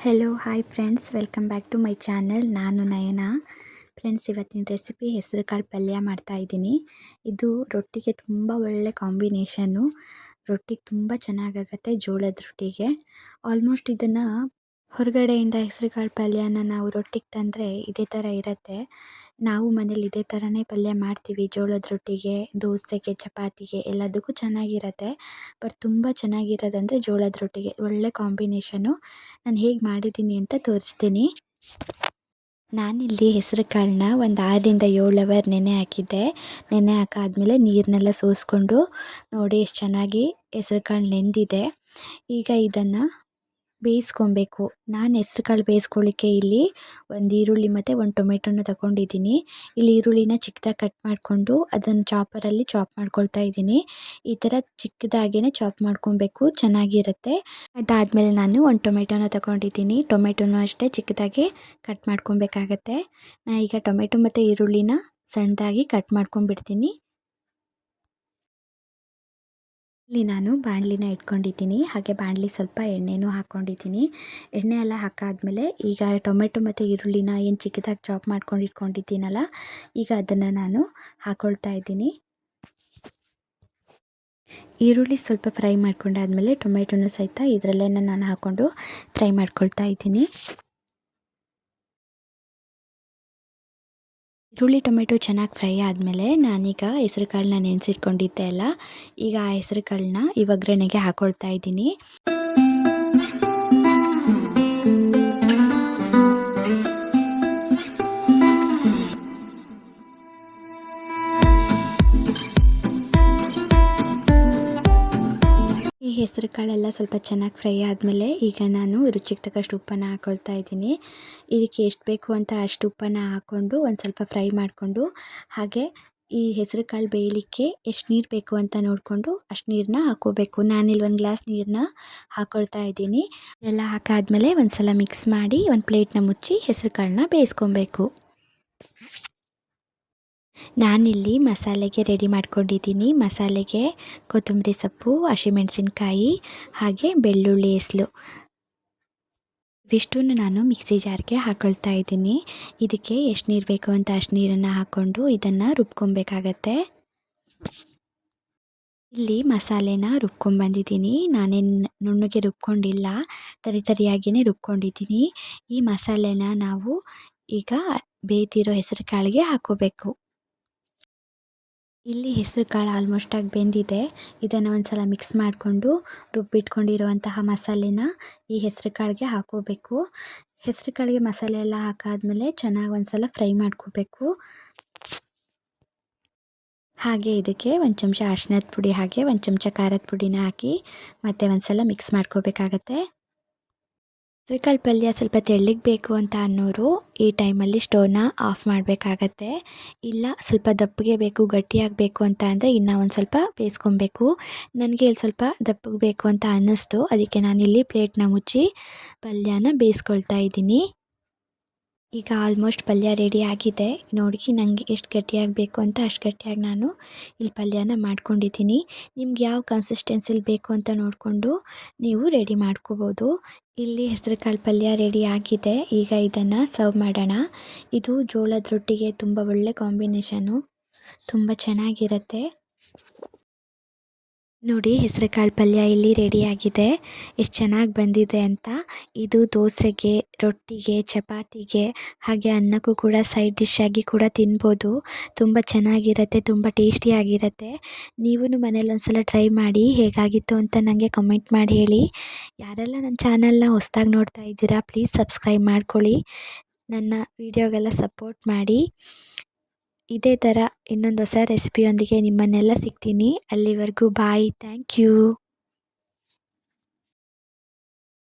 Hello hi friends, welcome back to my channel. ನಾನು Nayana. Friends, ಇವತ್ತಿನ recipe ಹೆಸರುಕಾಳು ಪಲ್ಯ ಮಾಡ್ತಾಯಿದ್ದೀನಿ. ಇದು ರೊಟ್ಟಿಗೆ ತುಂಬ ಒಳ್ಳೆ ಕಾಂಬಿನೇಷನ್ನು. ರೊಟ್ಟಿಗೆ ತುಂಬ ಚೆನ್ನಾಗಾಗತ್ತೆ, ಜೋಳದ ರೊಟ್ಟಿಗೆ. ಆಲ್ಮೋಸ್ಟ್ ಇದನ್ನು ಹೊರಗಡೆಯಿಂದ ಹೆಸರುಕಾಳು ಪಲ್ಯನ ನಾವು ರೊಟ್ಟಿಗೆ ತಂದರೆ ಇದೇ ಥರ ಇರುತ್ತೆ. ನಾವು ಮನೇಲಿ ಇದೇ ಥರನೇ ಪಲ್ಯ ಮಾಡ್ತೀವಿ. ಜೋಳದ ರೊಟ್ಟಿಗೆ, ದೋಸೆಗೆ, ಚಪಾತಿಗೆ ಎಲ್ಲದಕ್ಕೂ ಚೆನ್ನಾಗಿರುತ್ತೆ. ಬಟ್ ತುಂಬ ಚೆನ್ನಾಗಿರೋದಂದರೆ ಜೋಳದ ರೊಟ್ಟಿಗೆ ಒಳ್ಳೆ ಕಾಂಬಿನೇಷನು. ನಾನು ಹೇಗೆ ಮಾಡಿದ್ದೀನಿ ಅಂತ ತೋರಿಸ್ತೀನಿ. ನಾನಿಲ್ಲಿ ಹೆಸರು ಕಾಳನ್ನ ಒಂದು 6-7 ಅವರ್ ನೆನೆ ಹಾಕಿದ್ದೆ. ನೆನೆ ಹಾಕಾದ್ಮೇಲೆ ನೀರನ್ನೆಲ್ಲ ಸೋಸ್ಕೊಂಡು ನೋಡಿ ಎಷ್ಟು ಚೆನ್ನಾಗಿ ಹೆಸರು ಕಾಳು ನೆಂದಿದೆ. ಈಗ ಇದನ್ನು ಬೇಯಿಸ್ಕೊಬೇಕು. ನಾನು ಹೆಸರು ಕಾಳು ಬೇಯಿಸ್ಕೊಳ್ಳಿಕ್ಕೆ ಇಲ್ಲಿ ಒಂದು ಈರುಳ್ಳಿ ಮತ್ತು ಒಂದು ಟೊಮೆಟೊನ ತಗೊಂಡಿದ್ದೀನಿ. ಇಲ್ಲಿ ಈರುಳ್ಳಿನ ಚಿಕ್ಕದಾಗಿ ಕಟ್ ಮಾಡಿಕೊಂಡು ಅದನ್ನು ಚಾಪರಲ್ಲಿ ಚಾಪ್ ಮಾಡ್ಕೊಳ್ತಾ ಇದ್ದೀನಿ. ಈ ಥರ ಚಿಕ್ಕದಾಗೇ ಚಾಪ್ ಮಾಡ್ಕೊಬೇಕು, ಚೆನ್ನಾಗಿರುತ್ತೆ. ಅದಾದಮೇಲೆ ನಾನು ಒಂದು ಟೊಮೆಟೊನ ತಗೊಂಡಿದ್ದೀನಿ. ಟೊಮೆಟೊನೂ ಅಷ್ಟೇ ಚಿಕ್ಕದಾಗಿ ಕಟ್ ಮಾಡ್ಕೊಬೇಕಾಗತ್ತೆ. ನಾನು ಈಗ ಟೊಮೆಟೊ ಮತ್ತು ಈರುಳ್ಳಿನ ಸಣ್ಣದಾಗಿ ಕಟ್ ಮಾಡ್ಕೊಂಡ್ಬಿಡ್ತೀನಿ. ಇಲ್ಲಿ ನಾನು ಬಾಣಲಿನ ಇಟ್ಕೊಂಡಿದ್ದೀನಿ. ಹಾಗೆ ಬಾಣಲಿ ಸ್ವಲ್ಪ ಎಣ್ಣೆನೂ ಹಾಕ್ಕೊಂಡಿದ್ದೀನಿ. ಎಣ್ಣೆ ಎಲ್ಲ ಹಾಕಾದ್ಮೇಲೆ ಈಗ ಟೊಮೆಟೊ ಮತ್ತು ಈರುಳ್ಳಿನ ಏನು ಚಿಕ್ಕದಾಗಿ ಚಾಪ್ ಮಾಡ್ಕೊಂಡು ಇಟ್ಕೊಂಡಿದ್ದೀನಲ್ಲ, ಈಗ ಅದನ್ನು ನಾನು ಹಾಕ್ಕೊಳ್ತಾ ಇದ್ದೀನಿ. ಈರುಳ್ಳಿ ಸ್ವಲ್ಪ ಫ್ರೈ ಮಾಡ್ಕೊಂಡಾದ್ಮೇಲೆ ಟೊಮೆಟೊನೂ ಸಹಿತ ಇದರಲ್ಲೇ ನಾನು ಹಾಕ್ಕೊಂಡು ಫ್ರೈ ಮಾಡ್ಕೊಳ್ತಾ ಇದ್ದೀನಿ. ಈರುಳ್ಳಿ ಟೊಮೆಟೊ ಚೆನ್ನಾಗಿ ಫ್ರೈ ಆದಮೇಲೆ ನಾನೀಗ ಹೆಸರು ಕಾಳನ್ನ ನೆನೆಸಿಟ್ಕೊಂಡಿದ್ದೆ ಅಲ್ಲ, ಈಗ ಆ ಹೆಸರು ಕಾಳನ್ನ ಈ ಒಗ್ಗರಣೆಗೆ ಹಾಕ್ಕೊಳ್ತಾ ಇದ್ದೀನಿ. ಈ ಹೆಸರು ಕಾಳೆಲ್ಲ ಸ್ವಲ್ಪ ಚೆನ್ನಾಗಿ ಫ್ರೈ ಆದಮೇಲೆ ಈಗ ನಾನು ರುಚಿಗೆ ತಕ್ಕಷ್ಟು ಉಪ್ಪನ್ನು ಹಾಕ್ಕೊಳ್ತಾ ಇದ್ದೀನಿ. ಇದಕ್ಕೆ ಎಷ್ಟು ಬೇಕು ಅಂತ ಅಷ್ಟು ಉಪ್ಪನ್ನು ಹಾಕ್ಕೊಂಡು ಒಂದು ಸ್ವಲ್ಪ ಫ್ರೈ ಮಾಡಿಕೊಂಡು, ಹಾಗೆ ಈ ಹೆಸರು ಕಾಳು ಬೇಯಲಿಕ್ಕೆ ಎಷ್ಟು ನೀರು ಬೇಕು ಅಂತ ನೋಡಿಕೊಂಡು ಅಷ್ಟು ನೀರನ್ನ ಹಾಕ್ಕೋಬೇಕು. ನಾನಿಲ್ಲಿ 1 ಗ್ಲಾಸ್ ನೀರನ್ನ ಹಾಕ್ಕೊಳ್ತಾ ಇದ್ದೀನಿ. ಎಲ್ಲ ಹಾಕಾದ್ಮೇಲೆ ಒಂದು ಸಲ ಮಿಕ್ಸ್ ಮಾಡಿ ಒಂದು ಪ್ಲೇಟ್ನ ಮುಚ್ಚಿ ಹೆಸರು ಕಾಳನ್ನ ಬೇಯಿಸ್ಕೊಬೇಕು. ನಾನಿಲ್ಲಿ ಮಸಾಲೆಗೆ ರೆಡಿ ಮಾಡ್ಕೊಂಡಿದ್ದೀನಿ. ಮಸಾಲೆಗೆ ಕೊತ್ತಂಬರಿ ಸೊಪ್ಪು, ಹಸಿಮೆಣಸಿನ್ಕಾಯಿ ಹಾಗೆ ಬೆಳ್ಳುಳ್ಳಿ ಹೆಸಲು ಇವಿಷ್ಟನ್ನು ನಾನು ಮಿಕ್ಸಿ ಜಾರ್ಗೆ ಹಾಕ್ಕೊಳ್ತಾ ಇದ್ದೀನಿ. ಇದಕ್ಕೆ ಎಷ್ಟು ನೀರು ಬೇಕು ಅಂತ ಅಷ್ಟು ನೀರನ್ನು ಹಾಕ್ಕೊಂಡು ಇದನ್ನು ರುಬ್ಕೊಬೇಕಾಗತ್ತೆ. ಇಲ್ಲಿ ಮಸಾಲೆನ ರುಬ್ಕೊಂಡ್ಬಂದಿದ್ದೀನಿ. ನಾನೇನು ನುಣ್ಣಗೆ ರುಬ್ಕೊಂಡಿಲ್ಲ, ತರಿಯಾಗಿಯೇ ರುಬ್ಕೊಂಡಿದ್ದೀನಿ. ಈ ಮಸಾಲೆನ ನಾವು ಈಗ ಬೇಯ್ದಿರೋ ಹೆಸರು ಕಾಳಿಗೆ ಹಾಕ್ಕೋಬೇಕು. ಇಲ್ಲಿ ಹೆಸರು ಕಾಳು ಆಲ್ಮೋಸ್ಟಾಗಿ ಬೆಂದಿದೆ. ಇದನ್ನು ಒಂದು ಸಲ ಮಿಕ್ಸ್ ಮಾಡಿಕೊಂಡು ರುಬ್ಬಿಟ್ಕೊಂಡಿರುವಂತಹ ಮಸಾಲೆನ ಈ ಹೆಸರು ಕಾಳಿಗೆ ಹಾಕ್ಕೋಬೇಕು. ಹೆಸರು ಕಾಳಿಗೆ ಮಸಾಲೆ ಎಲ್ಲ ಹಾಕಾದ್ಮೇಲೆ ಚೆನ್ನಾಗಿ ಒಂದು ಸಲ ಫ್ರೈ ಮಾಡ್ಕೋಬೇಕು. ಹಾಗೆ ಇದಕ್ಕೆ ಒಂದು ಚಮಚ ಅರಿಶಿಣದ ಪುಡಿ ಹಾಗೆ ಒಂದು ಚಮಚ ಖಾರದ ಪುಡಿನ ಹಾಕಿ ಮತ್ತೆ ಒಂದು ಸಲ ಮಿಕ್ಸ್ ಮಾಡ್ಕೋಬೇಕಾಗತ್ತೆ. ಹೆಸರುಕಾಳು ಪಲ್ಯ ಸ್ವಲ್ಪ ತೆಳ್ಳಗೆ ಬೇಕು ಅಂತ ಅನ್ನೋರು ಈ ಟೈಮಲ್ಲಿ ಸ್ಟವ್ನ ಆಫ್ ಮಾಡಬೇಕಾಗತ್ತೆ. ಇಲ್ಲ ಸ್ವಲ್ಪ ದಪ್ಪಗೆ ಬೇಕು, ಗಟ್ಟಿಯಾಗಬೇಕು ಅಂತ ಅಂದರೆ ಇನ್ನೂ ಒಂದು ಸ್ವಲ್ಪ ಬೇಯಿಸ್ಕೊಬೇಕು. ನನಗೆ ಇಲ್ಲಿ ಸ್ವಲ್ಪ ದಪ್ಪಗೆ ಬೇಕು ಅಂತ ಅನ್ನಿಸ್ತು, ಅದಕ್ಕೆ ನಾನಿಲ್ಲಿ ಪ್ಲೇಟ್ನ ಮುಚ್ಚಿ ಪಲ್ಯನ ಬೇಯಿಸ್ಕೊಳ್ತಾ ಇದ್ದೀನಿ. ಈಗ ಆಲ್ಮೋಸ್ಟ್ ಪಲ್ಯ ರೆಡಿ ಆಗಿದೆ. ನೋಡಿ ನನಗೆ ಎಷ್ಟು ಗಟ್ಟಿಯಾಗಿ ಬೇಕು ಅಂತ ಅಷ್ಟು ಗಟ್ಟಿಯಾಗಿ ನಾನು ಇಲ್ಲಿ ಪಲ್ಯನ ಮಾಡ್ಕೊಂಡಿದ್ದೀನಿ. ನಿಮ್ಗೆ ಯಾವ ಕನ್ಸಿಸ್ಟೆನ್ಸಿಲಿ ಬೇಕು ಅಂತ ನೋಡಿಕೊಂಡು ನೀವು ರೆಡಿ ಮಾಡ್ಕೋಬೋದು. ಇಲ್ಲಿ ಹೆಸರುಕಾಳು ಪಲ್ಯ ರೆಡಿ ಆಗಿದೆ. ಈಗ ಇದನ್ನು ಸರ್ವ್ ಮಾಡೋಣ. ಇದು ಜೋಳದ ರೊಟ್ಟಿಗೆ ತುಂಬ ಒಳ್ಳೆ ಕಾಂಬಿನೇಷನು, ತುಂಬ ಚೆನ್ನಾಗಿರುತ್ತೆ. ನೋಡಿ ಹೆಸರುಕಾಳು ಪಲ್ಯ ಇಲ್ಲಿ ರೆಡಿಯಾಗಿದೆ, ಎಷ್ಟು ಚೆನ್ನಾಗಿ ಬಂದಿದೆ ಅಂತ. ಇದು ದೋಸೆಗೆ, ರೊಟ್ಟಿಗೆ, ಚಪಾತಿಗೆ ಹಾಗೆ ಅನ್ನಕ್ಕೂ ಕೂಡ ಸೈಡ್ ಡಿಶ್ ಆಗಿ ಕೂಡ ತಿನ್ಬೋದು. ತುಂಬ ಚೆನ್ನಾಗಿರುತ್ತೆ, ತುಂಬ ಟೇಸ್ಟಿಯಾಗಿರುತ್ತೆ. ನೀವೂ ಮನೇಲಿ ಒಂದ್ಸಲ ಟ್ರೈ ಮಾಡಿ ಹೇಗಾಗಿತ್ತು ಅಂತ ನನಗೆ ಕಮೆಂಟ್ ಮಾಡಿ ಹೇಳಿ. ಯಾರೆಲ್ಲ ನನ್ನ ಚಾನಲ್ನ ಹೊಸದಾಗಿ ನೋಡ್ತಾ ಇದ್ದೀರಾ ಪ್ಲೀಸ್ ಸಬ್ಸ್ಕ್ರೈಬ್ ಮಾಡ್ಕೊಳ್ಳಿ. ನನ್ನ ವೀಡಿಯೋಗೆಲ್ಲ ಸಪೋರ್ಟ್ ಮಾಡಿ. ಇದೇ ಥರ ಇನ್ನೊಂದು ಹೊಸ ರೆಸಿಪಿಯೊಂದಿಗೆ ನಿಮ್ಮನ್ನೆಲ್ಲ ಸಿಗ್ತೀನಿ. ಅಲ್ಲಿವರೆಗೂ ಬಾಯ್, ಥ್ಯಾಂಕ್ ಯು.